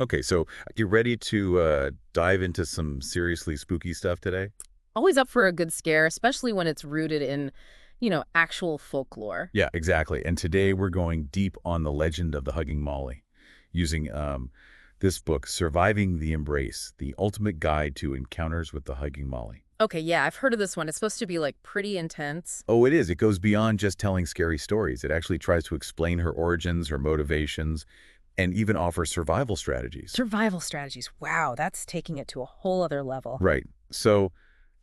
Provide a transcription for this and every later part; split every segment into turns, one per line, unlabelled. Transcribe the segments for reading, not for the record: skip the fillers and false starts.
Okay, so you ready to dive into some seriously spooky stuff today?
Always up for a good scare, especially when it's rooted in, actual folklore.
Yeah, exactly. And today we're going deep on the legend of the Hugging Molly, using this book, Surviving the Embrace, the ultimate guide to encounters with the Hugging Molly.
Okay, yeah, I've heard of this one. It's supposed to be like pretty intense.
Oh, it is. It goes beyond just telling scary stories. It actually tries to explain her origins, her motivations, and even offer survival strategies.
Survival strategies. Wow, that's taking it to a whole other level.
Right. So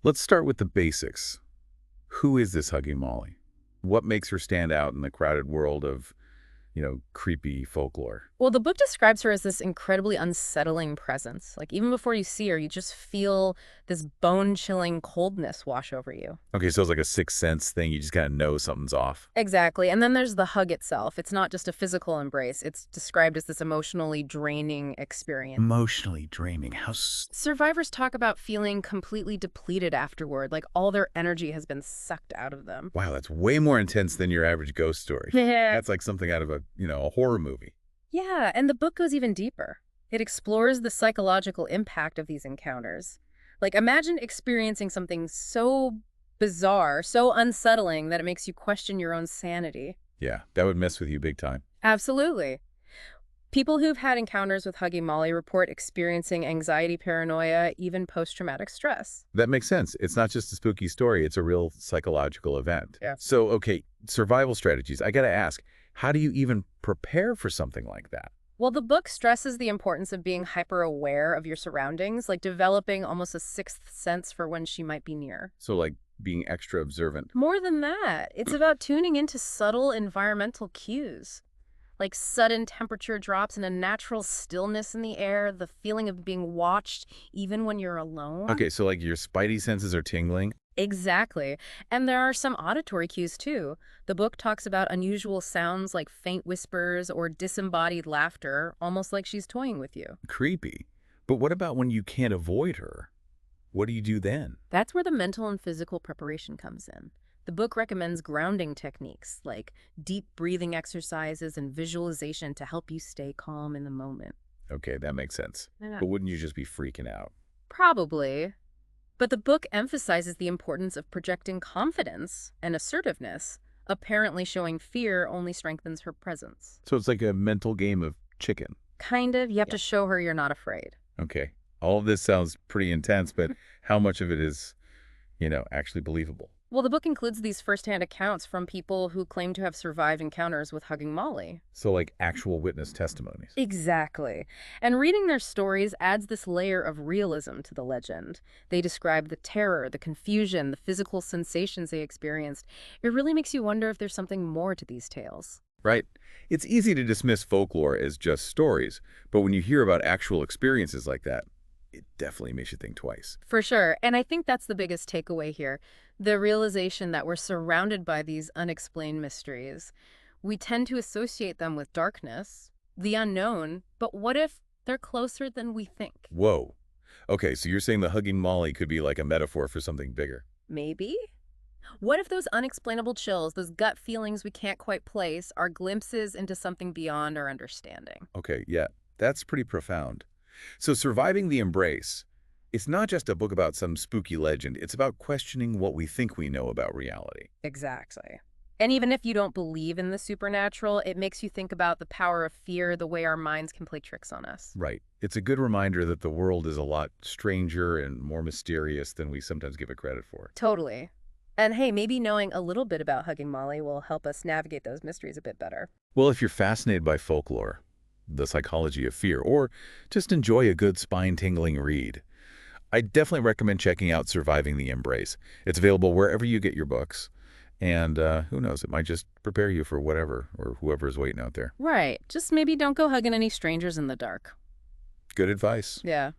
let's start with the basics. Who is this Hugging Molly? What makes her stand out in the crowded world of, creepy folklore?
Well, the book describes her as this incredibly unsettling presence. Like, even before you see her, you just feel this bone chilling coldness wash over you.
Okay, so it's like a sixth sense thing. You just kind of know something's off.
Exactly. And then there's the hug itself. It's not just a physical embrace, it's described as this emotionally draining experience.
Emotionally draining.
Survivors talk about feeling completely depleted afterward, like all their energy has been sucked out of them.
Wow, that's way more intense than your average ghost story.
Yeah.
That's like something out of a horror movie.
Yeah, and the book goes even deeper. It explores the psychological impact of these encounters. Like, imagine experiencing something so bizarre, so unsettling that it makes you question your own sanity.
Yeah, that would mess with you big time.
Absolutely. People who've had encounters with Huggy Molly report experiencing anxiety, paranoia, even post traumatic stress.
That makes sense. It's not just a spooky story, it's a real psychological event.
Yeah.
So, okay, survival strategies. I got to ask, how do you even prepare for something like that?
Well, the book stresses the importance of being hyper aware of your surroundings, like developing almost a sixth sense for when she might be near.
So, like being extra observant.
More than that, it's about tuning into subtle environmental cues, like sudden temperature drops and a natural stillness in the air, the feeling of being watched even when you're alone.
Okay, so like your spidey senses are tingling.
Exactly. And there are some auditory cues too. The book talks about unusual sounds like faint whispers or disembodied laughter, almost like she's toying with you.
Creepy. But what about when you can't avoid her? What do you do then?
That's where the mental and physical preparation comes in. The book recommends grounding techniques like deep breathing exercises and visualization to help you stay calm in the moment.
Okay, that makes sense.
Yeah.
But wouldn't you just be freaking out?
Probably. But the book emphasizes the importance of projecting confidence and assertiveness. Apparently, showing fear only strengthens her presence.
So it's like a mental game of chicken.
Kind of, you have to show her you're not afraid.
Okay. All of this sounds pretty intense, but how much of it is, actually believable?
Well, the book includes these firsthand accounts from people who claim to have survived encounters with Hugging Molly.
So like actual witness testimonies.
Exactly. And reading their stories adds this layer of realism to the legend. They describe the terror, the confusion, the physical sensations they experienced. It really makes you wonder if there's something more to these tales.
Right? It's easy to dismiss folklore as just stories, but when you hear about actual experiences like that, it definitely makes you think twice.
For sure. And I think that's the biggest takeaway here, the realization that we're surrounded by these unexplained mysteries. We tend to associate them with darkness, the unknown, but what if they're closer than we think?
Whoa. Okay, so you're saying the Hugging Molly could be like a metaphor for something bigger.
Maybe? What if those unexplainable chills, those gut feelings we can't quite place, are glimpses into something beyond our understanding?
Okay, yeah, that's pretty profound. So Surviving the Embrace, it's not just a book about some spooky legend, it's about questioning what we think we know about reality.
Exactly. And even if you don't believe in the supernatural, it makes you think about the power of fear, the way our minds can play tricks on us.
Right. It's a good reminder that the world is a lot stranger and more mysterious than we sometimes give it credit for.
Totally. And hey, maybe knowing a little bit about Hugging Molly will help us navigate those mysteries a bit better.
Well, if you're fascinated by folklore, the psychology of fear, or just enjoy a good spine-tingling read, I definitely recommend checking out Surviving the Embrace. It's available wherever you get your books. And who knows, it might just prepare you for whatever or whoever is waiting out there.
Right. Just maybe don't go hugging any strangers in the dark.
Good advice.
Yeah.